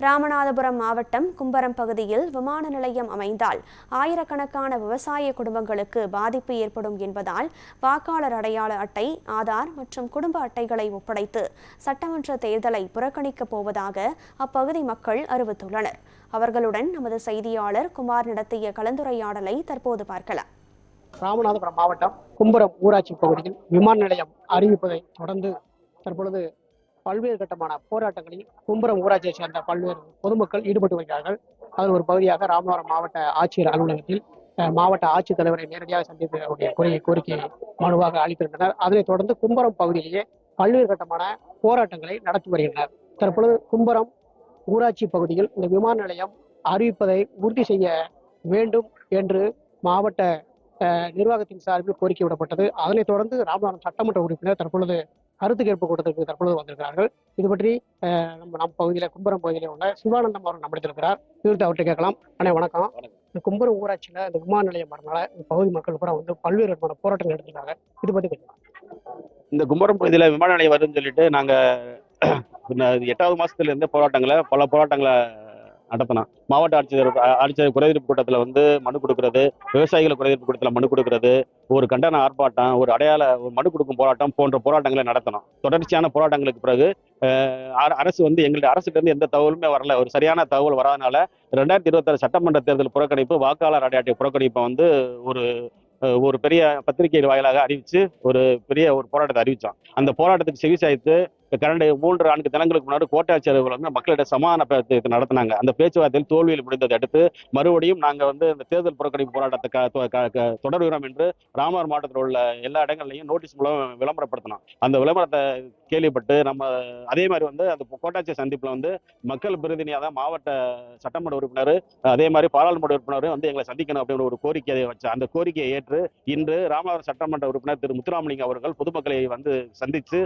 ராமநாதபுரம் மாவட்டம் கும்பரம் பகுதியில் விமான நிலையம் அமைந்தால் ஆயிரக்கணக்கான விவசாய குடும்பங்களுக்கு பாதிப்பு ஏற்படும் என்பதால் வாக்காளர் அடையாள அட்டை, ஆதார் மற்றும் குடும்ப அட்டைகளை ஒப்படைத்து சட்டமன்ற தேர்தலை புறக்கணிக்கப் போவதாக அப்பகுதி மக்கள் அறிவித்துள்ளனர். அவர்களுடன் நமது செய்தியாளர் குமார் நடத்திய கலந்துரையாடலை தற்போது பார்க்கலாம். ராமநாதபுரம் மாவட்டம் கும்பரம் ஊராட்சி பகுதியில் விமான நிலையம் அறிவிப்பதை தொடர்ந்து தற்பொழுது பல்வேறு கட்டமான போராட்டங்களில் கும்பரம் ஊராட்சியை சேர்ந்த பல்வேறு பொதுமக்கள் ஈடுபட்டு வருகிறார்கள். அதன் ஒரு பகுதியாக ராமநாதபுரம் மாவட்ட ஆட்சியர் அலுவலகத்தில் மாவட்ட ஆட்சித்தலைவரை நேரடியாக சந்தித்து அவருடைய கோரிக்கையை மனுவாக அளித்திருந்தனர். அதனைத் தொடர்ந்து கும்பரம் பகுதியிலேயே பல்வேறு கட்டமான போராட்டங்களை நடத்தி வருகின்றனர். தற்பொழுது கும்பரம் ஊராட்சி பகுதியில் இந்த விமான நிலையம் அறிவிப்பதை உறுதி செய்ய வேண்டும் என்று மாவட்ட நிர்வாகத்தின் சார்பில் கோரிக்கை விடப்பட்டது. அதனைத் தொடர்ந்து ராமநாதபுரம் சட்டமன்ற உறுப்பினர் தற்பொழுது கருத்து கேட்பு கூட்டத்திற்கு தற்பொழுது வந்திருக்கிறார்கள். இது பற்றி நம் பகுதியில் கும்பரம் பகுதியில் உள்ள சிவானந்தம் அவர்கள் நம்மிடத்திருக்கிறார். குறித்து அவர்கிட்ட கேட்கலாம். அண்ணே வணக்கம். இந்த கும்பரம் ஊராட்சியில் இந்த விமான நிலையம் வரனால இந்த பகுதி மக்கள் கூட வந்து பல்வேறு விதமான போராட்டங்கள் எடுத்திருக்காங்க. இது பற்றி கேட்கலாம். இந்த கும்பரம் பகுதியில் விமான நிலையம் வருதுன்னு சொல்லிட்டு நாங்கள் 8வது மாசத்துல இருந்த பல போராட்டங்களை நடத்தினோம். மாவட்ட ஆட்சியர் குறைதீர்ப்பு கூட்டத்தில் வந்து மனு கொடுக்கறது, விவசாயிகள் குறைதீர்ப்பு கூட்டத்தில் மனு கொடுக்கறது, ஒரு கண்டன ஆர்ப்பாட்டம், ஒரு மனு கொடுக்கும் போராட்டம் போன்ற போராட்டங்களை நடத்தணும். தொடர்ச்சியான போராட்டங்களுக்கு பிறகு அரசு வந்து எங்களுடைய அரசுல இருந்து எந்த தகவலுமே வரல. ஒரு சரியான தகவல் வராதனால 2026 சட்டமன்ற தேர்தல் புறக்கணிப்பு, வாக்காளர் அடையாட்டை புறக்கணிப்பை வந்து ஒரு பெரிய பத்திரிகை வாயிலாக அறிவிச்சு ஒரு பெரிய போராட்டத்தை அறிவிச்சோம். அந்த போராட்டத்துக்கு செவிசாய்த்து கடந்த 3-4 தினங்களுக்கு முன்னாடி கோட்டாட்சியர் வந்து மக்களிடம் சமாதான பேச்சு நடத்தினாங்க. அந்த பேச்சுவார்த்தையில் தோல்வியில் முடிந்ததை அடுத்து மறுபடியும் நாங்கள் வந்து இந்த தேர்தல் புறக்கணிப்பு போராட்டத்தை தொடர்கிறோம் என்று ராமநாதபுரம் மாவட்டத்தில் உள்ள எல்லா இடங்கள்லையும் நோட்டீஸ் மூலம் விளம்பரப்படுத்தணும். அந்த விளம்பரத்தை கேள்விப்பட்டு நம்ம அதே மாதிரி வந்து அந்த கோட்டாட்சியர் சந்திப்பில் வந்து மக்கள் பிரதிநிதியாக தான் மாவட்ட சட்டமன்ற உறுப்பினர், அதே மாதிரி பாராளுமன்ற உறுப்பினர் வந்து எங்களை சந்திக்கணும் அப்படின்ற ஒரு கோரிக்கையை வச்சு அந்த கோரிக்கையை ஏற்று இன்று ராமநாதபுரம் சட்டமன்ற உறுப்பினர் திரு முத்துராமலிங்கம் அவர்கள் பொதுமக்களை வந்து சந்தித்து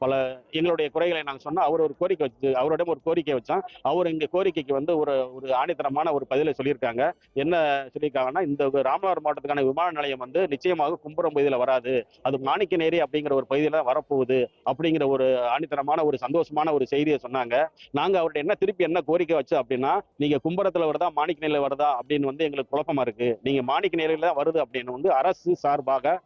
பல எங்களுடைய குறைகளை நாங்கள் சொன்னோம். அவர் ஒரு கோரிக்கை வச்சு அவரிடம் ஒரு கோரிக்கை வச்சோம். அவர் இங்க கோரிக்கைக்கு வந்து ஒரு ஆணித்தரமான ஒரு பதிலை சொல்லியிருக்காங்க. என்ன சொல்லியிருக்காங்கன்னா, இந்த ராமநாதபுரம் மாவட்டத்துக்கான விமான நிலையம் வந்து நிச்சயமாக கும்பரம் பகுதியில் வராது, அது மாணிக்கநேரி அப்படிங்கிற ஒரு பகுதியில வரப்போகுது அப்படிங்கிற ஒரு ஆணித்தரமான ஒரு சந்தோஷமான ஒரு செய்தியை சொன்னாங்க. நாங்க அவர்கிட்ட திருப்பி என்ன கோரிக்கை வச்சு அப்படின்னா, நீங்க கும்பரத்துல வருதா மாணிக்கநேரியில வருதா அப்படின்னு வந்து எங்களுக்கு குழப்பமா இருக்கு. நீங்க மாணிக்கநேரியில வருது அப்படின்னு வந்து அரசு சார்பாக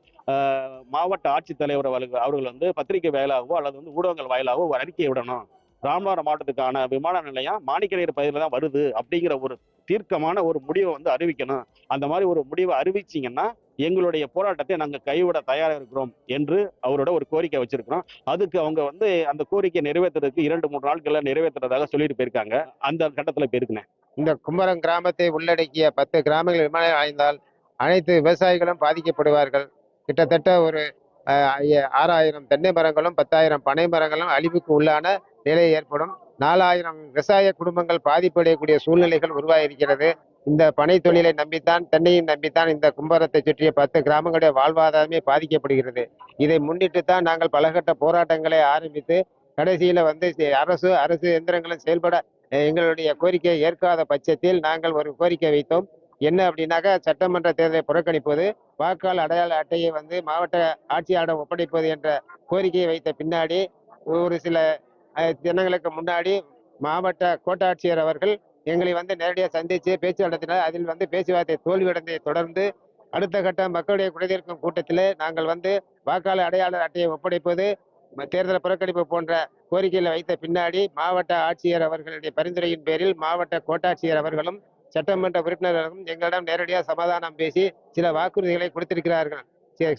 மாவட்ட ஆட்சித்தலைவர் அவர்கள் வந்து பத்திரிகை வாயிலாகவோ அல்லது வந்து ஊடகங்கள் வாயிலாகவோ ஒரு அறிக்கையை விடணும். ராமநாதபுரம் மாவட்டத்துக்கான விமான நிலையம் மாணிக்கநேரி பகுதியில் தான் வருது அப்படிங்கிற ஒரு தீர்க்கமான ஒரு முடிவை வந்து அறிவிக்கணும். அந்த மாதிரி ஒரு முடிவை அறிவிச்சிங்கன்னா எங்களுடைய போராட்டத்தை நாங்கள் கைவிட தயாராக இருக்கிறோம் என்று அவரோட ஒரு கோரிக்கை வச்சிருக்கிறோம். அதுக்கு அவங்க வந்து அந்த கோரிக்கையை நிறைவேற்றுறதுக்கு 2-3 நாட்கள்ல நிறைவேற்றுறதாக சொல்லிட்டு போயிருக்காங்க. அந்த கட்டத்துல போயிருக்கேன். இந்த கும்பரம் கிராமத்தை உள்ளடக்கிய 10 கிராமங்கள் விமானம் அடைந்தால் அனைத்து விவசாயிகளும் பாதிக்கப்படுவார்கள். கிட்டத்தட்ட ஒரு 6000 தென்னை மரங்களும் 10,000 பனை மரங்களும் அழிவுக்கு உள்ளான நிலை ஏற்படும். 4000 விவசாய குடும்பங்கள் பாதிப்படையக்கூடிய சூழ்நிலைகள் உருவாகியிருக்கிறது. இந்த பனை தொழிலை நம்பித்தான், தென்னையும் நம்பித்தான் இந்த கும்பரத்தை சுற்றிய 10 கிராமங்களுடைய வாழ்வாதாரமே பாதிக்கப்படுகிறது. இதை முன்னிட்டு தான் நாங்கள் பலகட்ட போராட்டங்களை ஆரம்பித்து கடைசியில வந்து அரசு எந்திரங்களும் செயல்பட எங்களுடைய கோரிக்கையை ஏற்காத பட்சத்தில் நாங்கள் ஒரு கோரிக்கை வைத்தோம். என்ன அப்படின்னாக்கா, சட்டமன்ற தேர்தலை புறக்கணிப்பது, வாக்காளர் அடையாள அட்டையை வந்து மாவட்ட ஆட்சியாளரிடம் ஒப்படைப்பது என்ற கோரிக்கையை வைத்த பின்னாடி ஒரு சில தினங்களுக்கு முன்னாடி மாவட்ட கோட்டாட்சியர் அவர்கள் எங்களை வந்து நேரடியாக சந்தித்து பேச்சு நடத்தினார். அதில் வந்து பேச்சுவார்த்தை தோல்வியடைந்ததை தொடர்ந்து அடுத்த கட்ட மக்களுடைய குறைதீர்க்கும் கூட்டத்தில் நாங்கள் வந்து வாக்காளர் அடையாளர் அட்டையை ஒப்படைப்பது, தேர்தல் புறக்கணிப்பு போன்ற கோரிக்கைகளை வைத்த பின்னாடி மாவட்ட ஆட்சியர் அவர்களுடைய பரிந்துரையின் பேரில் மாவட்ட கோட்டாட்சியர் அவர்களும் சட்டமன்ற உறுப்பினர்களும் எங்களிடம் நேரடியாக சமாதானம் பேசி சில வாக்குறுதிகளை கொடுத்திருக்கிறார்கள்.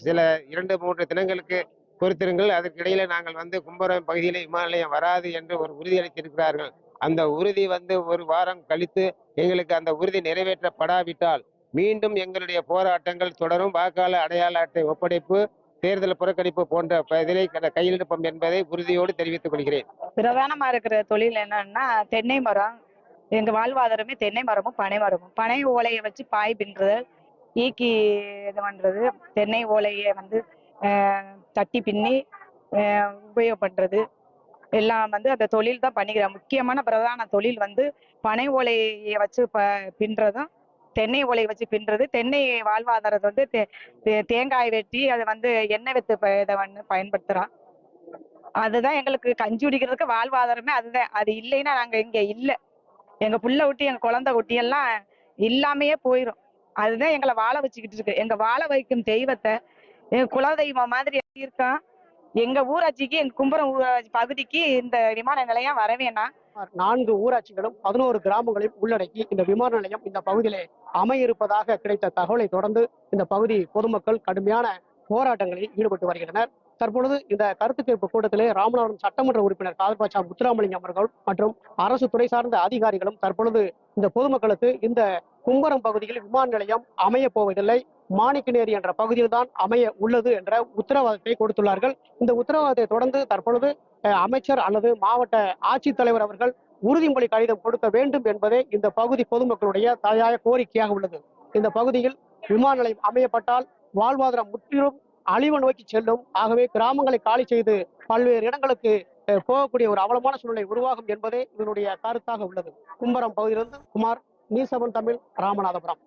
சில 2-3 தினங்களுக்கு பொறுத்திருங்கள், அதற்கிடையில நாங்கள் வந்து கும்பரம் பகுதியில் விமான நிலையம் வராது என்று ஒரு உறுதி அளித்திருக்கிறார்கள். அந்த உறுதி வந்து ஒரு வாரம் கழித்து எங்களுக்கு அந்த உறுதி நிறைவேற்றப்படாவிட்டால் மீண்டும் எங்களுடைய போராட்டங்கள் தொடரும். வாக்காளர் அடையாள அட்டை ஒப்படைப்பு, தேர்தல் புறக்கணிப்பு போன்ற இதிலை கையெழுப்பம் என்பதை உறுதியோடு தெரிவித்துக் கொள்கிறேன். பிரதானமா இருக்கிற தொழில் என்னன்னா தென்னை மரம். எங்க வாழ்வாதாரமே தென்னை மரமும் பனை மரமும். பனை ஓலையை வச்சு பாய் பின்னுறது, ஈக்கி இது பண்றது, தென்னை ஓலையை வந்து தட்டி பின்னி உபயோகம் பண்றது எல்லாம் வந்து அந்த தொழில் தான் பண்ணிக்கிறேன். முக்கியமான பிரதான தொழில் வந்து பனை ஓலையை வச்சு பின்றதும் தென்னை ஓலையை வச்சு பின்றது. தென்னை வாழ்வாதாரத்தை வந்து தேங்காய் வெட்டி அதை வந்து எண்ணெய் வித்து இதை வந்து பயன்படுத்துறோம். அதுதான் எங்களுக்கு கஞ்சி குடிக்கிறதுக்கு வாழ்வாதாரமே அதுதான். அது இல்லைன்னா நாங்க இங்க இல்லை. எங்க புள்ள குட்டி எங்க குழந்தை குட்டி எல்லாம் இல்லாமையே போயிடும். அதுதான் எங்களை வாழ வச்சுக்கிட்டு இருக்கு. எங்க வாழ வைக்கும் தெய்வத்தை எங்க குலதெய்வம் மாதிரி இருக்கான். எங்க ஊராட்சிக்கு, எங்க கும்பரம் ஊராட்சி பகுதிக்கு இந்த விமான நிலையம் வரவேணாம். 4 ஊராட்சிகளும் 11 கிராமங்களையும் உள்ளடக்கி இந்த விமான நிலையம் இந்த பகுதியிலே அமைய இருப்பதாக கிடைத்த தகவலை தொடர்ந்து இந்த பகுதி பொதுமக்கள் கடுமையான போராட்டங்களில் ஈடுபட்டு வருகின்றனர். தற்பொழுது இந்த கருத்து கேட்பு கூட்டத்திலே ராமநாதபுரம் சட்டமன்ற உறுப்பினர் காதர் பாட்சா முத்துராமலிங்கம் அவர்கள் மற்றும் அரசு துறை சார்ந்த அதிகாரிகளும் தற்பொழுது இந்த பொதுமக்களுக்கு இந்த கும்பரம் பகுதியில் விமான நிலையம் அமைய போவதில்லை, மாணிக்கநேரி என்ற பகுதியில் தான் அமைய உள்ளது என்ற உத்தரவாதத்தை கொடுத்துள்ளார்கள். இந்த உத்தரவாதத்தை தொடர்ந்து தற்பொழுது அமைச்சர் அல்லது மாவட்ட ஆட்சித்தலைவர் அவர்கள் உறுதிமொழி கடிதம் கொடுக்க வேண்டும் என்பதே இந்த பகுதி பொதுமக்களுடைய தலையாய கோரிக்கையாக உள்ளது. இந்த பகுதியில் விமான நிலையம் அமையப்பட்டால் வாழ்வாதாரம் முற்றிலும் அழிவு நோக்கி செல்லும். ஆகவே கிராமங்களை காலி செய்து பல்வேறு இடங்களுக்கு போகக்கூடிய ஒரு அவலமான சூழ்நிலை உருவாகும் என்பதே இதனுடைய கருத்தாக உள்ளது. கும்பரம் பகுதியிலிருந்து குமார், நியூஸ் 7 தமிழ், ராமநாதபுரம்.